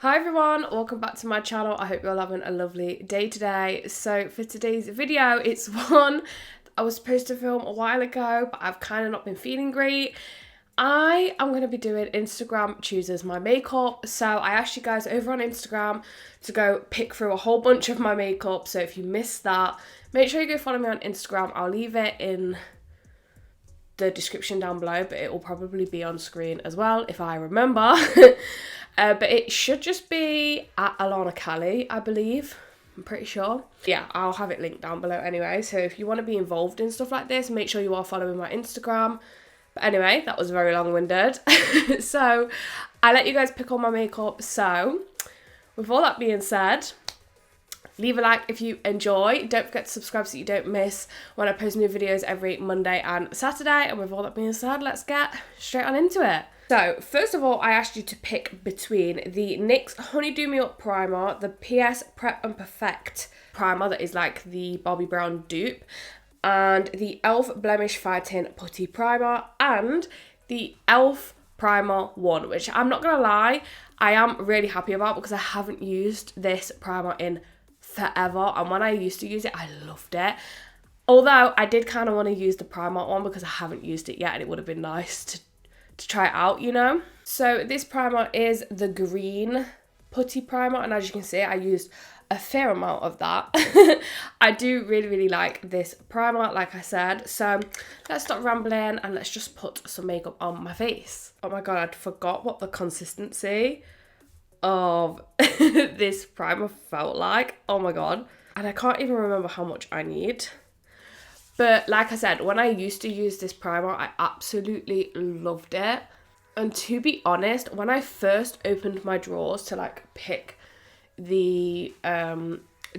Hi everyone, welcome back to my channel. I hope you're all having a lovely day today. So for today's video, it's one I was supposed to film a while ago, but I've kind of not been feeling great. I am going to be doing Instagram chooses my makeup. So I asked you guys over on Instagram to go pick through a whole bunch of my makeup. So if you missed that, make sure you go follow me on Instagram. I'll leave it in the description down below, but it will probably be on screen as well if I remember. But it should just be at Allarnah Calleigh, I believe. I'm pretty sure. Yeah, I'll have it linked down below anyway. So if you want to be involved in stuff like this, make sure you are following my Instagram. But anyway, that was very long-winded. So I let you guys pick all my makeup. So with all that being said, leave a like if you enjoy. Don't forget to subscribe so you don't miss when I post new videos every Monday and Saturday. And with all that being said, let's get straight on into it. So, first of all, I asked you to pick between the NYX Honeydew Me Up Primer, the PS Prep and Perfect Primer that is like the Bobbi Brown dupe, and the e.l.f. Blemish Fighting Putty Primer, and the e.l.f. Primer 1, which I'm not going to lie, I am really happy about because I haven't used this primer in forever, and when I used to use it, I loved it. Although, I did kind of want to use the primer one because I haven't used it yet, and it would have been nice to try it out, you know. So this primer is the green putty primer, and as you can see, I used a fair amount of that. I do really like this primer, like I said. So let's stop rambling and let's just put some makeup on my face. Oh my god, I forgot what the consistency of this primer felt like. Oh my god, and I can't even remember how much I need. But like I said, when I used to use this primer, I absolutely loved it. And to be honest, when I first opened my drawers to like pick the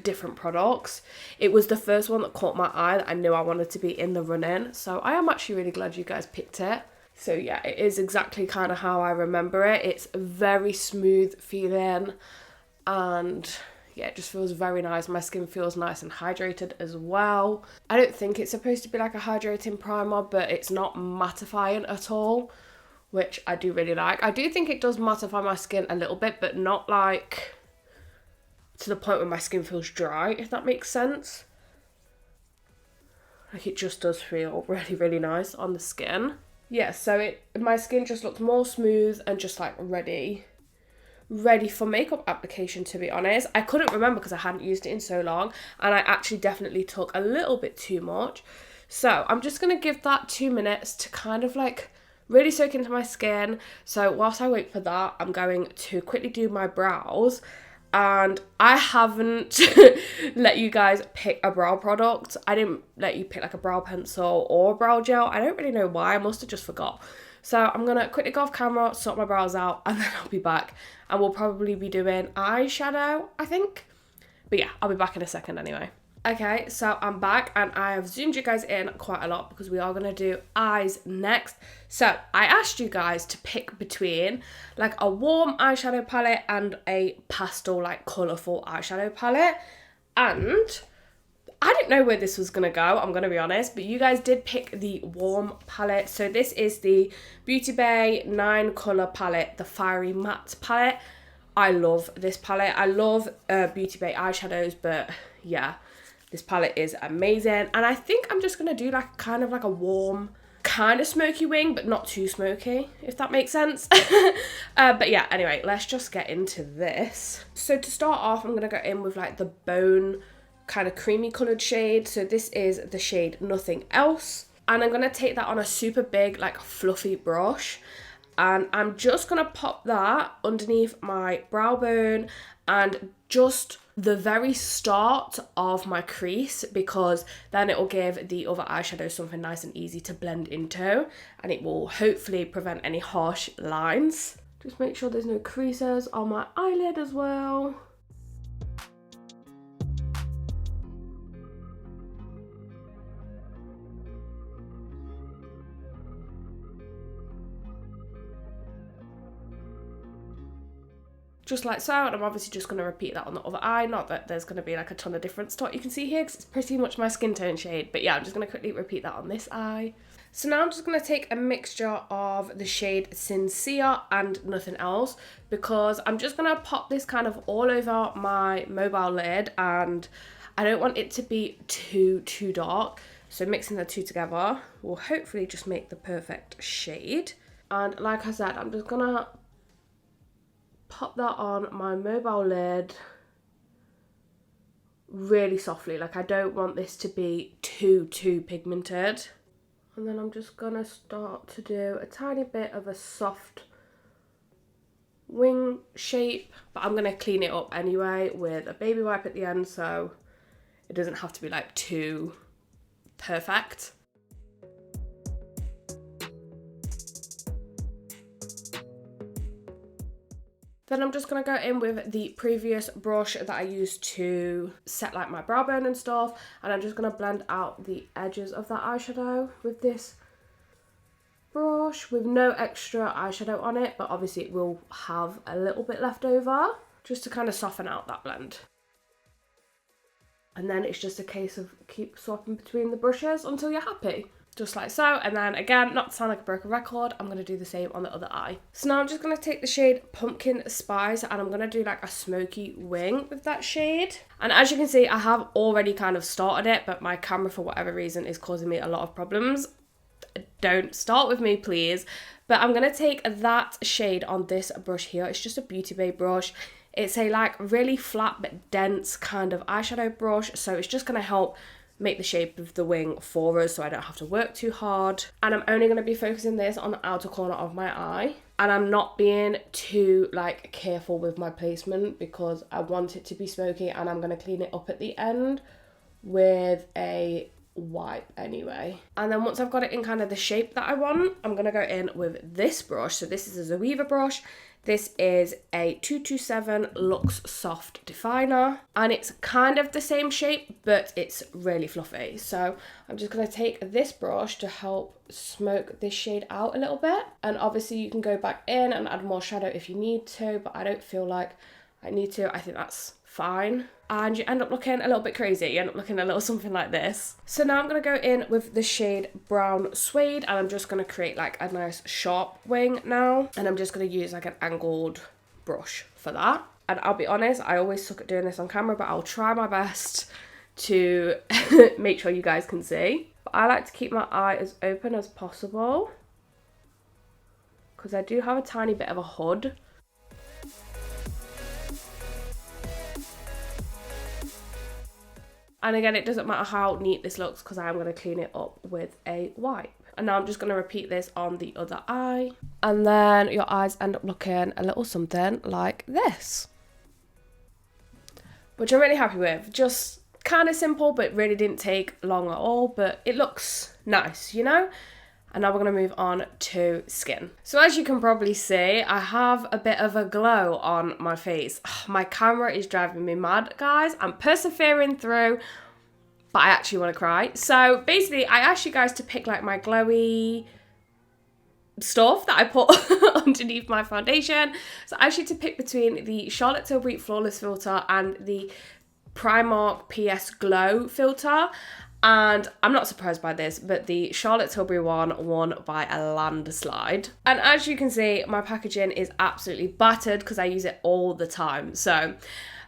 different products, it was the first one that caught my eye that I knew I wanted to be in the running. So I am actually really glad you guys picked it. So yeah, it is exactly kind of how I remember it. It's very smooth feeling, and yeah, it just feels very nice. My skin feels nice and hydrated as well. I don't think it's supposed to be like a hydrating primer, but it's not mattifying at all, which I do really like. I do think it does mattify my skin a little bit, but not like to the point where my skin feels dry, if that makes sense. Like, it just does feel really nice on the skin. Yeah, so my skin just looks more smooth and just like ready for makeup application, to be honest. I couldn't remember because I hadn't used it in so long, and I actually definitely took a little bit too much. So I'm just going to give that 2 minutes to kind of like really soak into my skin. So whilst I wait for that, I'm going to quickly do my brows. And I haven't let you guys pick a brow product. I didn't let you pick like a brow pencil or a brow gel. I don't really know why. I must have just forgot. So I'm going to quickly go off camera, sort my brows out, and then I'll be back. And we'll probably be doing eyeshadow, I think. But yeah, I'll be back in a second anyway. Okay, so I'm back and I have zoomed you guys in quite a lot because we are going to do eyes next. So I asked you guys to pick between like a warm eyeshadow palette and a pastel, like colourful eyeshadow palette. And I didn't know where this was going to go, I'm going to be honest, but you guys did pick the warm palette. So this is the Beauty Bay 9 colour palette, the Fiery Matte palette. I love this palette. I love Beauty Bay eyeshadows, but yeah, this palette is amazing. And I think I'm just going to do like kind of like a warm, kind of smoky wing, but not too smoky, if that makes sense. But yeah, anyway, let's just get into this. So to start off, I'm going to go in with like the bone kind of creamy coloured shade. So this is the shade Nothing Else. And I'm going to take that on a super big, like fluffy brush. And I'm just going to pop that underneath my brow bone and just the very start of my crease, because then it will give the other eyeshadow something nice and easy to blend into, and it will hopefully prevent any harsh lines. Just make sure there's no creases on my eyelid as well. just like so. And I'm obviously just going to repeat that on the other eye. Not that there's going to be like a ton of difference to what you can see here, because it's pretty much my skin tone shade. But yeah, I'm just going to quickly repeat that on this eye. So now I'm just going to take a mixture of the shade Sincere and Nothing Else, because I'm just going to pop this kind of all over my mobile lid, and I don't want it to be too dark. So mixing the two together will hopefully just make the perfect shade. And like I said, I'm just going to pop that on my mobile lid really softly. Like, I don't want this to be too pigmented. And then I'm just gonna start to do a tiny bit of a soft wing shape, but I'm gonna clean it up anyway with a baby wipe at the end, so it doesn't have to be like too perfect. Then I'm just going to go in with the previous brush that I used to set like my brow bone and stuff, and I'm just going to blend out the edges of that eyeshadow with this brush with no extra eyeshadow on it, but obviously it will have a little bit left over just to kind of soften out that blend. And then it's just a case of keep swapping between the brushes until you're happy. Just like so. And then again, not to sound like a broken record, I'm going to do the same on the other eye. So now I'm just going to take the shade Pumpkin Spice, and I'm going to do like a smoky wing with that shade. And as you can see, I have already kind of started it, but my camera for whatever reason is causing me a lot of problems. Don't start with me, please. But I'm going to take that shade on this brush here. It's just a Beauty Bay brush. It's a like really flat but dense kind of eyeshadow brush, so it's just going to help make the shape of the wing for us so I don't have to work too hard. And I'm only going to be focusing this on the outer corner of my eye, and I'm not being too like careful with my placement because I want it to be smoky, and I'm going to clean it up at the end with a wipe anyway. And then once I've got it in kind of the shape that I want, I'm going to go in with this brush. So this is a Zoeva brush. This is a 227 Luxe Soft Definer, and it's kind of the same shape, but it's really fluffy. So I'm just going to take this brush to help smoke this shade out a little bit. And obviously you can go back in and add more shadow if you need to, but I don't feel like I need to. I think that's fine. And you end up looking a little bit crazy. You end up looking a little something like this. So now I'm going to go in with the shade Brown Suede, and I'm just going to create like a nice sharp wing now. And I'm just going to use like an angled brush for that. And I'll be honest, I always suck at doing this on camera, but I'll try my best to make sure you guys can see. But I like to keep my eye as open as possible because I do have a tiny bit of a hood. And again, it doesn't matter how neat this looks because I'm going to clean it up with a wipe. And now I'm just going to repeat this on the other eye. And then your eyes end up looking a little something like this, which I'm really happy with. Just kind of simple, but really didn't take long at all. But it looks nice, you know? And now we're going to move on to skin. So as you can probably see, I have a bit of a glow on my face. My camera is driving me mad, guys. I'm persevering through, but I actually want to cry. So basically, I asked you guys to pick like my glowy stuff that I put underneath my foundation. So I asked you to pick between the Charlotte Tilbury Flawless filter and the Primark PS Glow filter. And I'm not surprised by this, but the Charlotte Tilbury one won by a landslide. And as you can see, my packaging is absolutely battered because I use it all the time. So,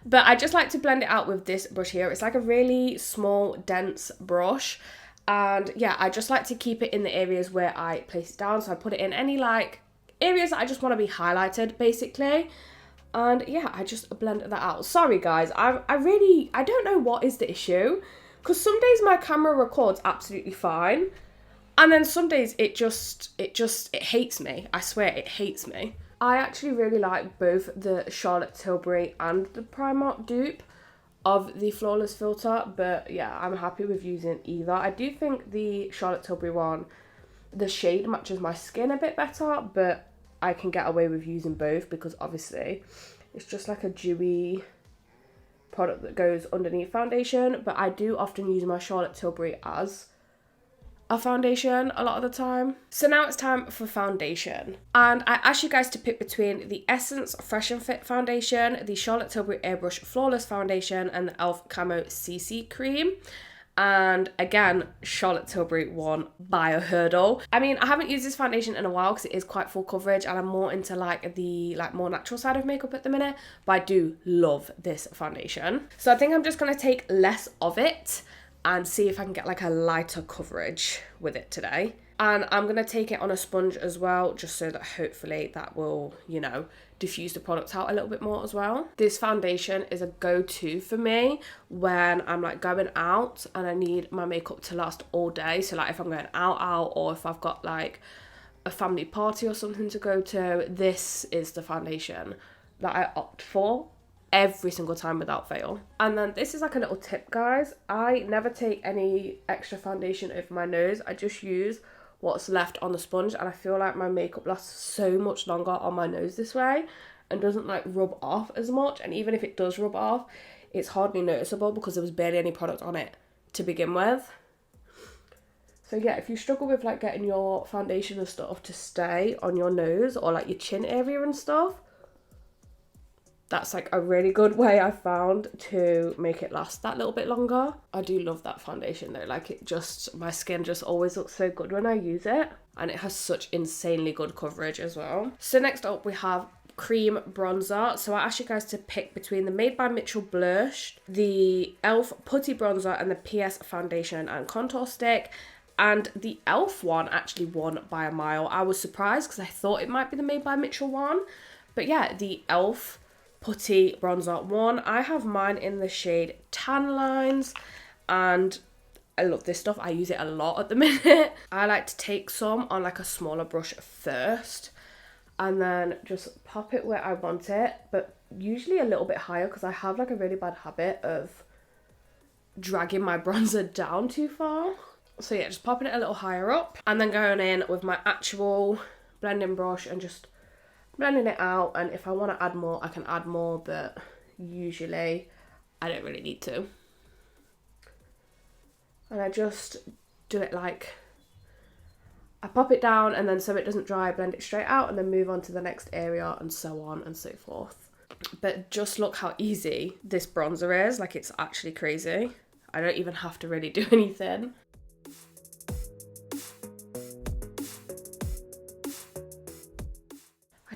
but I just like to blend it out with this brush here. It's like a really small, dense brush. And yeah, I just like to keep it in the areas where I place it down. So I put it in any like areas that I just want to be highlighted, basically. And yeah, I just blend that out. Sorry guys, I don't know what is the issue. Because some days my camera records absolutely fine, and then some days it hates me. I swear, it hates me. I actually really like both the Charlotte Tilbury and the Primark dupe of the Flawless filter, but yeah, I'm happy with using either. I do think the Charlotte Tilbury one, the shade matches my skin a bit better, but I can get away with using both because obviously it's just like a dewy product that goes underneath foundation. But I do often use my Charlotte Tilbury as a foundation a lot of the time. So now it's time for foundation. And I asked you guys to pick between the Essence Fresh and Fit foundation, the Charlotte Tilbury Airbrush Flawless foundation, and the e.l.f. Camo CC cream. And again, Charlotte Tilbury won by a hurdle. I mean, I haven't used this foundation in a while because it is quite full coverage and I'm more into like the more natural side of makeup at the minute, but I do love this foundation. So I think I'm just going to take less of it and see if I can get like a lighter coverage with it today. And I'm going to take it on a sponge as well, just so that hopefully that will, you know, diffuse the product out a little bit more as well. This foundation is a go-to for me when I'm like going out and I need my makeup to last all day. So like if I'm going out, or if I've got like a family party or something to go to, this is the foundation that I opt for every single time without fail. And then this is like a little tip, guys. I never take any extra foundation over my nose. I just use what's left on the sponge, and I feel like my makeup lasts so much longer on my nose this way and doesn't like rub off as much. And even if it does rub off, it's hardly noticeable because there was barely any product on it to begin with. So yeah, if you struggle with like getting your foundation and stuff to stay on your nose or like your chin area and stuff, that's like a really good way I found to make it last that little bit longer. I do love that foundation though, like it just, my skin just always looks so good when I use it, and it has such insanely good coverage as well. So next up we have cream bronzer. So I asked you guys to pick between the Made by Mitchell blush, the e.l.f. putty bronzer, and the PS foundation and contour stick. And the e.l.f. one actually won by a mile. I was surprised because I thought it might be the Made by Mitchell one, but yeah, the e.l.f. putty bronzer one. I have mine in the shade Tan Lines, and I love this stuff. I use it a lot at the minute. I like to take some on like a smaller brush first and then just pop it where I want it, but usually a little bit higher because I have like a really bad habit of dragging my bronzer down too far. So yeah, just popping it a little higher up and then going in with my actual blending brush and just blending it out. And if I want to add more, I can add more, but usually I don't really need to. And I just do it like, I pop it down and then so it doesn't dry, blend it straight out and then move on to the next area and so on and so forth. But just look how easy this bronzer is. Like, it's actually crazy. I don't even have to really do anything.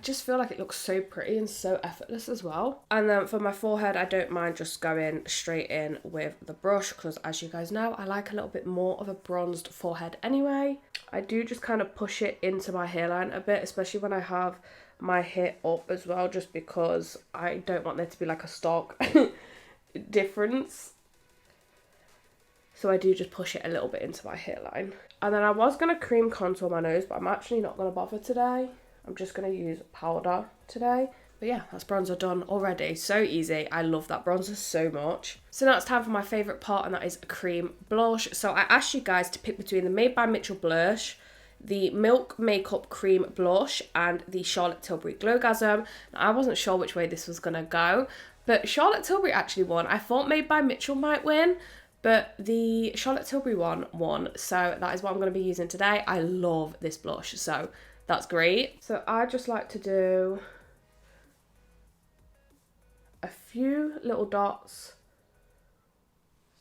Just feel like it looks so pretty and so effortless as well. And then for my forehead, I don't mind just going straight in with the brush because, as you guys know, I like a little bit more of a bronzed forehead anyway. I do just kind of push it into my hairline a bit, especially when I have my hair up as well, just because I don't want there to be like a stark difference. So I do just push it a little bit into my hairline. And then I was going to cream contour my nose, but I'm actually not going to bother today. I'm just going to use powder today. But yeah, that's bronzer done already. So easy. I love that bronzer so much. So now it's time for my favourite part, and that is a cream blush. So I asked you guys to pick between the Made by Mitchell blush, the Milk Makeup Cream Blush, and the Charlotte Tilbury Glowgasm. Now, I wasn't sure which way this was going to go, but Charlotte Tilbury actually won. I thought Made by Mitchell might win, but the Charlotte Tilbury one won. So that is what I'm going to be using today. I love this blush, so that's great. So I just like to do a few little dots,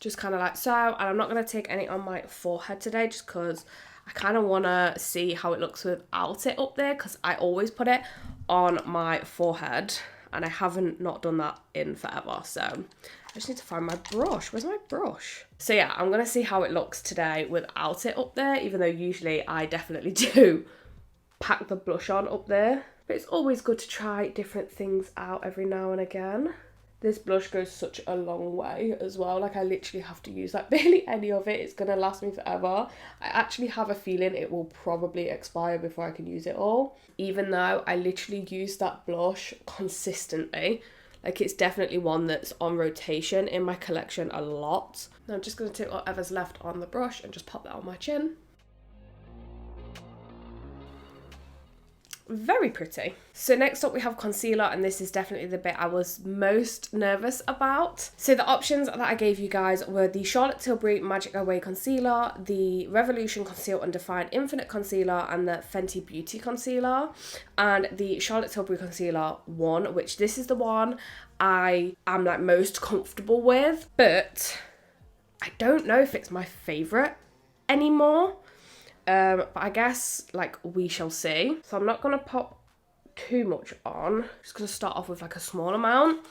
just kind of like so. And I'm not going to take any on my forehead today just because I kind of want to see how it looks without it up there, because I always put it on my forehead and I haven't not done that in forever. So I just need to find my brush. Where's my brush? So yeah, I'm going to see how it looks today without it up there, even though usually I definitely do pack the blush on up there. But it's always good to try different things out every now and again. This blush goes such a long way as well. Like, I literally have to use like barely any of it. It's gonna last me forever. I actually have a feeling it will probably expire before I can use it all, even though I literally use that blush consistently. Like, it's definitely one that's on rotation in my collection a lot. Now I'm just gonna take whatever's left on the brush and just pop that on my chin. Very pretty. So next up we have concealer, and this is definitely the bit I was most nervous about. So the options that I gave you guys were the Charlotte Tilbury Magic Away Concealer, the Revolution Conceal and Define Infinite Concealer, and the Fenty Beauty Concealer. And the Charlotte Tilbury Concealer one, which this is the one I am like most comfortable with, but I don't know if it's my favourite anymore. But I guess like we shall see. So I'm not gonna pop too much on. I'm just gonna start off with like a small amount,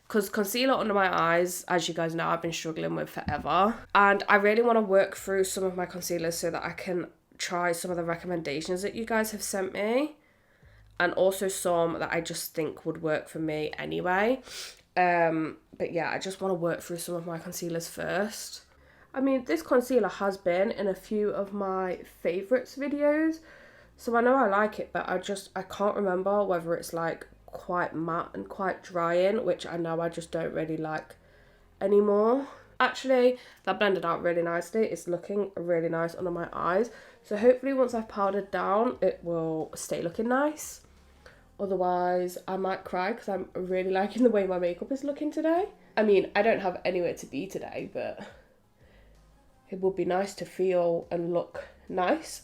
because concealer under my eyes, as you guys know, I've been struggling with forever, and I really want to work through some of my concealers so that I can try some of the recommendations that you guys have sent me, and also some that I just think would work for me anyway. But yeah, I just want to work through some of my concealers first. I mean, this concealer has been in a few of my favourites videos, so I know I like it, but I can't remember whether it's like quite matte and quite drying, which I know I just don't really like anymore. Actually, that blended out really nicely. It's looking really nice under my eyes, so hopefully once I've powdered down, it will stay looking nice. Otherwise, I might cry because I'm really liking the way my makeup is looking today. I mean, I don't have anywhere to be today, but it would be nice to feel and look nice.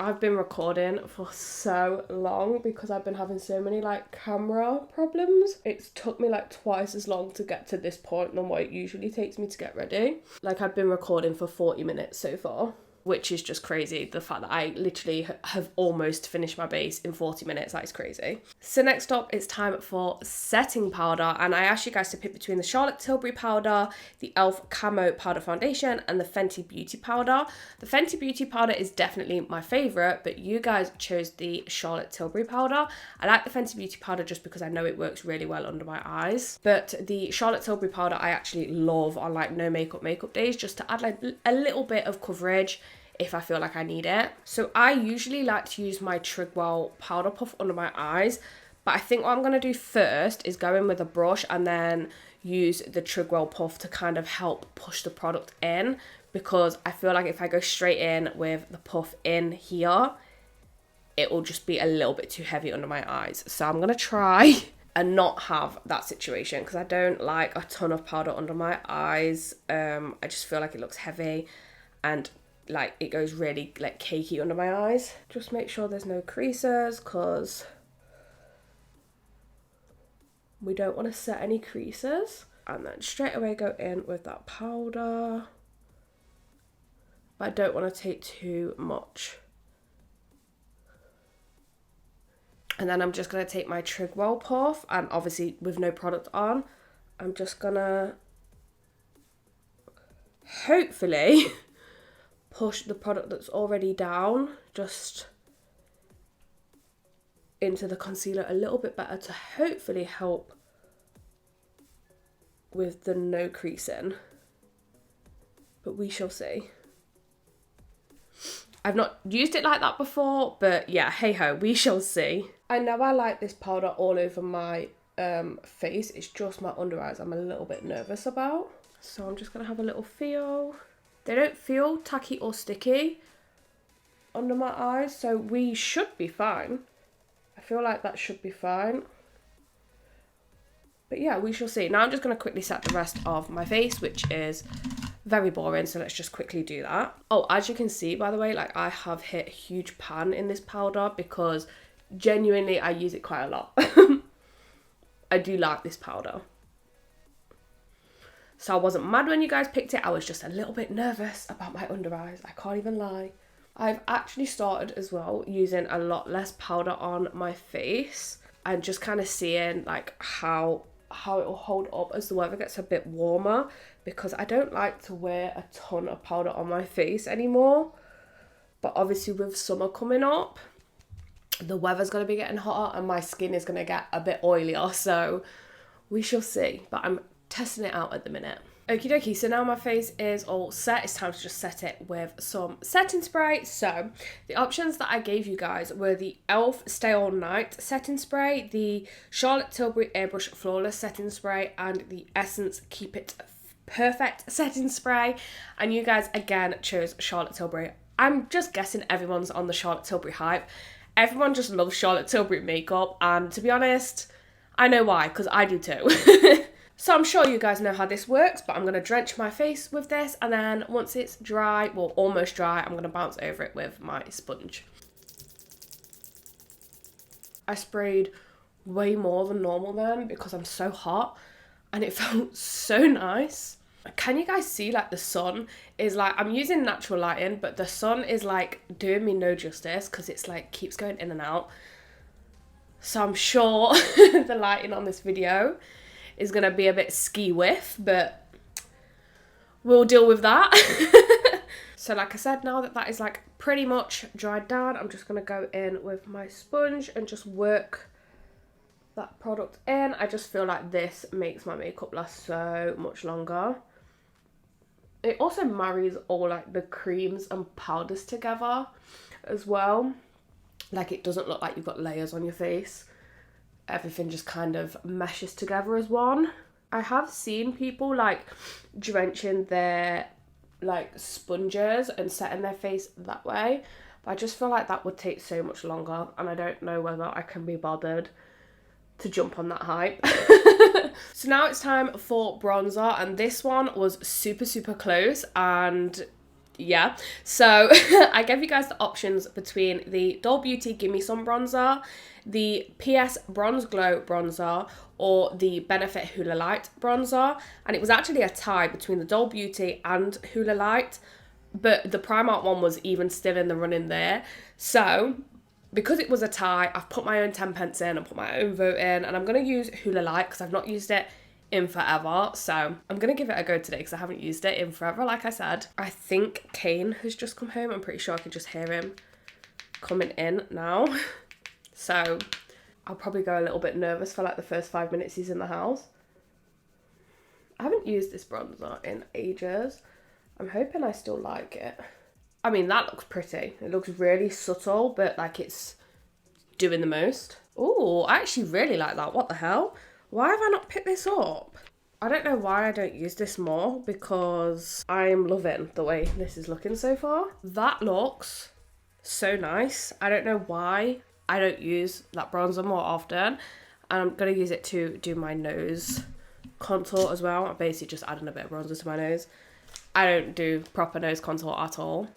I've been recording for so long because I've been having so many like camera problems. It's took me like twice as long to get to this point than what it usually takes me to get ready. Like I've been recording for 40 minutes so far, which is just crazy. The fact that I literally have almost finished my base in 40 minutes, that is crazy. So next up, it's time for setting powder, and I asked you guys to pick between the Charlotte Tilbury powder, the e.l.f. Camo powder foundation, and the Fenty Beauty powder. The Fenty Beauty powder is definitely my favourite, but you guys chose the Charlotte Tilbury powder. I like the Fenty Beauty powder just because I know it works really well under my eyes, but the Charlotte Tilbury powder I actually love on like no makeup days, just to add like a little bit of coverage if I feel like I need it. So I usually like to use my Trigwell powder puff under my eyes, but I think what I'm going to do first is go in with a brush and then use the Trigwell puff to kind of help push the product in, because I feel like if I go straight in with the puff in here, it will just be a little bit too heavy under my eyes. So I'm going to try and not have that situation, because I don't like a ton of powder under my eyes. I just feel like it looks heavy and like it goes really like cakey under my eyes. Just make sure there's no creases, because we don't want to set any creases. And then straight away go in with that powder, but I don't want to take too much. And then I'm just going to take my Trigwell puff, and obviously with no product on, I'm just gonna hopefully push the product that's already down just into the concealer a little bit better to hopefully help with the no creasing, but we shall see. I've not used it like that before, but yeah, hey ho, we shall see. I know I like this powder all over my face, it's just my under eyes I'm a little bit nervous about. So I'm just gonna have a little feel. They don't feel tacky or sticky under my eyes, so we should be fine. I feel like that should be fine. But yeah, we shall see. Now I'm just going to quickly set the rest of my face, which is very boring, so let's just quickly do that. Oh, as you can see, by the way, like I have hit a huge pan in this powder because genuinely I use it quite a lot. I do like this powder. So I wasn't mad when you guys picked it. I was just a little bit nervous about my under eyes. I can't even lie. I've actually started as well using a lot less powder on my face and just kind of seeing like how it will hold up as the weather gets a bit warmer, because I don't like to wear a ton of powder on my face anymore. But obviously with summer coming up, the weather's going to be getting hotter and my skin is going to get a bit oilier. So we shall see. But I'm testing it out at the minute. Okie dokie, so now my face is all set. It's time to just set it with some setting spray. So the options that I gave you guys were the e.l.f. Stay All Night setting spray, the Charlotte Tilbury Airbrush Flawless setting spray, and the Essence Keep It Perfect setting spray. And you guys again chose Charlotte Tilbury. I'm just guessing everyone's on the Charlotte Tilbury hype. Everyone just loves Charlotte Tilbury makeup, and to be honest, I know why, because I do too. So I'm sure you guys know how this works, but I'm going to drench my face with this, and then once it's dry, well, almost dry, I'm going to bounce over it with my sponge. I sprayed way more than normal then because I'm so hot, and it felt so nice. Can you guys see, like, the sun is like, I'm using natural lighting, but the sun is like doing me no justice because it's like keeps going in and out. So I'm sure the lighting on this video is gonna be a bit ski-whiff, but we'll deal with that. So like I said, now that that is like pretty much dried down, I'm just gonna go in with my sponge and just work that product in. I just feel like this makes my makeup last so much longer. It also marries all like the creams and powders together as well. Like, it doesn't look like you've got layers on your face. Everything just kind of meshes together as one. I have seen people like drenching their like sponges and setting their face that way, but I just feel like that would take so much longer, and I don't know whether I can be bothered to jump on that hype. So now it's time for bronzer, and this one was super close, and yeah, so I gave you guys the options between the Doll Beauty Gimme Some bronzer, the PS Bronze Glow bronzer, or the Benefit Hoola Light bronzer, and it was actually a tie between the Doll Beauty and Hoola Light, but the Primark one was even still in the running there. So because it was a tie, I've put my own 10 pence in and put my own vote in, and I'm going to use Hoola Light because I've not used it in forever, so I'm going to give it a go today because I haven't used it in forever, like I said. I think Kane has just come home. I'm pretty sure I can just hear him coming in now. So I'll probably go a little bit nervous for like the first 5 minutes he's in the house. I haven't used this bronzer in ages. I'm hoping I still like it. I mean, that looks pretty. It looks really subtle, but like it's doing the most. Oh, I actually really like that. What the hell? Why have I not picked this up? I don't know why I don't use this more, because I'm loving the way this is looking so far. That looks so nice. I don't know why I don't use that bronzer more often. And I'm going to use it to do my nose contour as well. I'm basically just adding a bit of bronzer to my nose. I don't do proper nose contour at all.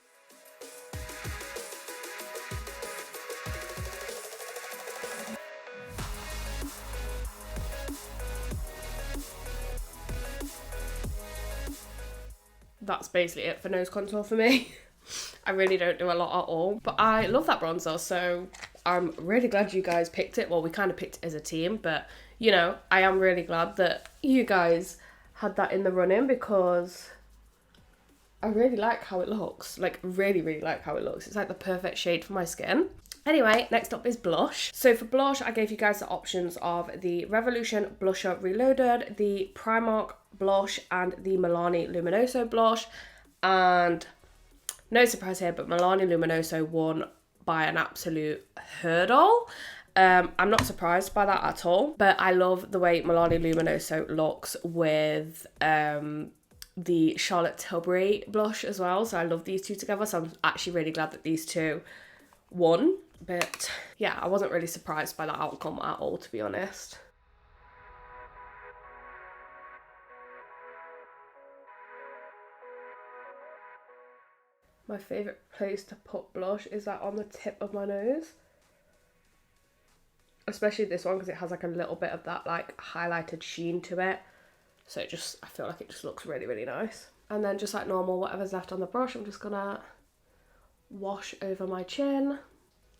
That's basically it for nose contour for me. I really don't do a lot at all, but I love that bronzer, so I'm really glad you guys picked it. Well, we kind of picked it as a team, but you know, I am really glad that you guys had that in the running because I really like how it looks. Like, really like how it looks. It's like the perfect shade for my skin. Anyway, next up is blush. So for blush, I gave you guys the options of the Revolution Blusher Reloaded, the Primark blush, and the Milani Luminoso blush. And no surprise here, but Milani Luminoso won by an absolute hurdle. I'm not surprised by that at all, but I love the way Milani Luminoso looks with the Charlotte Tilbury blush as well. So I love these two together, so I'm actually really glad that these two won. But yeah, I wasn't really surprised by that outcome at all, to be honest. My favourite place to put blush is like on the tip of my nose. Especially this one because it has like a little bit of that like highlighted sheen to it. So it just, I feel like it just looks really nice. And then just like normal, whatever's left on the brush, I'm just gonna wash over my chin.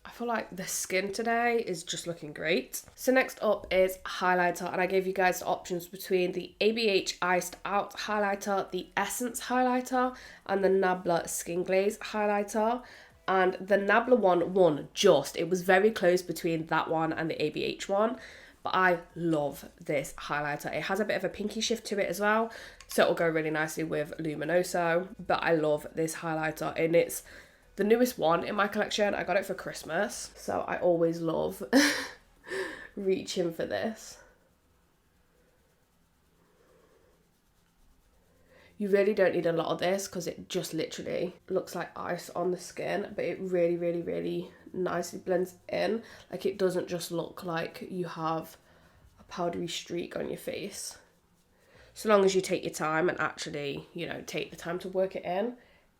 I feel like the skin today is just looking great. So next up is highlighter, and I gave you guys the options between the ABH Iced Out highlighter, the Essence highlighter, and the Nabla Skin Glaze highlighter. And the Nabla one won just. It was very close between that one and the ABH one. But I love this highlighter. It has a bit of a pinky shift to it as well, so it'll go really nicely with Luminoso. But I love this highlighter, and it's the newest one in my collection. I got it for Christmas, so I always love reaching for this. You really don't need a lot of this because it just literally looks like ice on the skin, but it really, really, really nicely blends in. Like, it doesn't just look like you have a powdery streak on your face. So long as you take your time and actually, you know, take the time to work it in,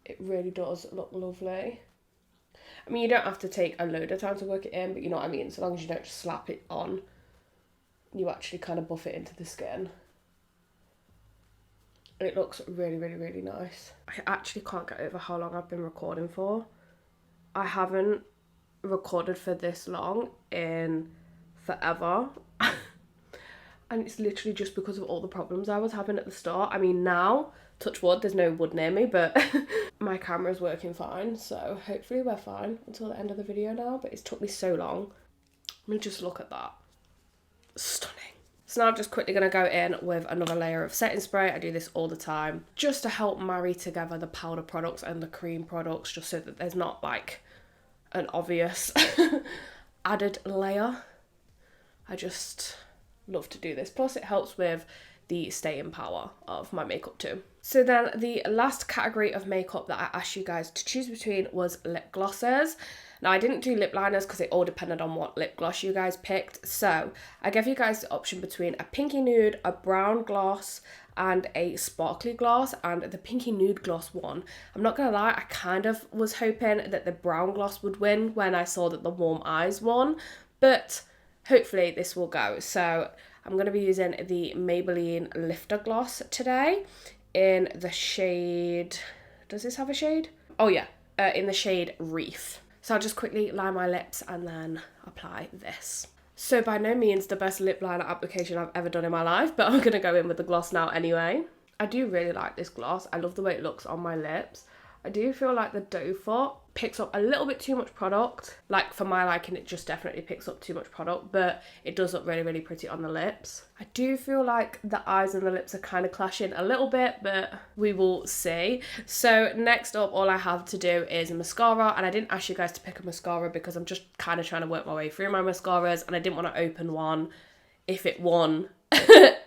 it really does look lovely. I mean, you don't have to take a load of time to work it in, but you know what I mean? So long as you don't just slap it on, you actually kind of buff it into the skin. It looks really, really, really nice. I actually can't get over how long I've been recording for. I haven't recorded for this long in forever. And it's literally just because of all the problems I was having at the start. I mean, now, touch wood, there's no wood near me, but my camera's working fine. So hopefully we're fine until the end of the video now. But it's took me so long. I mean, just look at that. Stunning. So now I'm just quickly going to go in with another layer of setting spray. I do this all the time just to help marry together the powder products and the cream products, just so that there's not like an obvious added layer. I just love to do this. Plus it helps with the staying power of my makeup too. So then the last category of makeup that I asked you guys to choose between was lip glosses. Now, I didn't do lip liners because it all depended on what lip gloss you guys picked. So I gave you guys the option between a pinky nude, a brown gloss, and a sparkly gloss. And the pinky nude gloss won. I'm not gonna lie, I kind of was hoping that the brown gloss would win when I saw that the warm eyes won, but hopefully this will go. So I'm going to be using the Maybelline Lifter Gloss today in the shade... Does this have a shade? Oh yeah, in the shade Reef. So I'll just quickly line my lips and then apply this. So by no means the best lip liner application I've ever done in my life, but I'm going to go in with the gloss now anyway. I do really like this gloss. I love the way it looks on my lips. I do feel like the doe foot picks up a little bit too much product. Like, for my liking, it just definitely picks up too much product, but it does look really, really pretty on the lips. I do feel like the eyes and the lips are kind of clashing a little bit, but we will see. So next up, all I have to do is a mascara, and I didn't ask you guys to pick a mascara because I'm just kind of trying to work my way through my mascaras, and I didn't want to open one if it won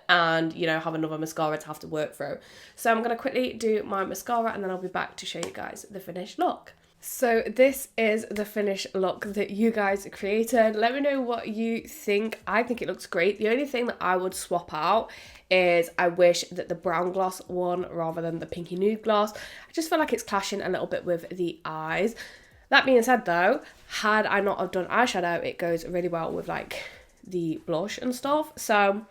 and, you know, have another mascara to have to work through. So I'm going to quickly do my mascara and then I'll be back to show you guys the finished look. So this is the finished look that you guys created. Let me know what you think. I think it looks great. The only thing that I would swap out is I wish that the brown gloss won rather than the pinky nude gloss. I just feel like it's clashing a little bit with the eyes. That being said though, had I not have done eyeshadow, it goes really well with like the blush and stuff. So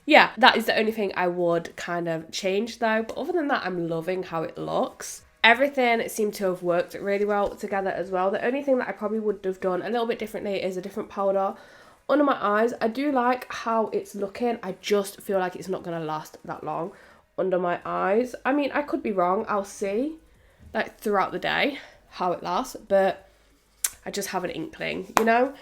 yeah, that is the only thing I would kind of change though. But other than that, I'm loving how it looks. Everything seemed to have worked really well together as well. The only thing that I probably would have done a little bit differently is a different powder under my eyes. I do like how it's looking. I just feel like it's not going to last that long under my eyes. I mean, I could be wrong. I'll see like throughout the day how it lasts, but I just have an inkling, you know?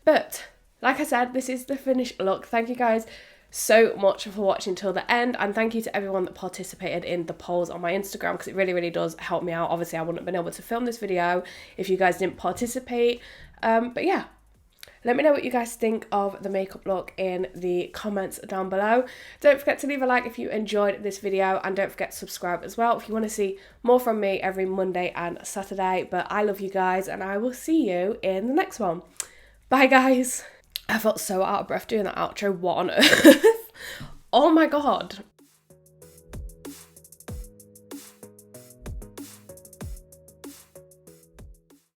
But like I said, this is the finished look. Thank you guys so much for watching till the end, and thank you to everyone that participated in the polls on my Instagram, because it really, really does help me out. Obviously I wouldn't have been able to film this video if you guys didn't participate, but yeah, let me know what you guys think of the makeup look in the comments down below. Don't forget to leave a like if you enjoyed this video, and don't forget to subscribe as well if you want to see more from me every Monday and Saturday. But I love you guys, and I will see you in the next one. Bye guys. I felt so out of breath doing that outro. What on earth? Oh my god.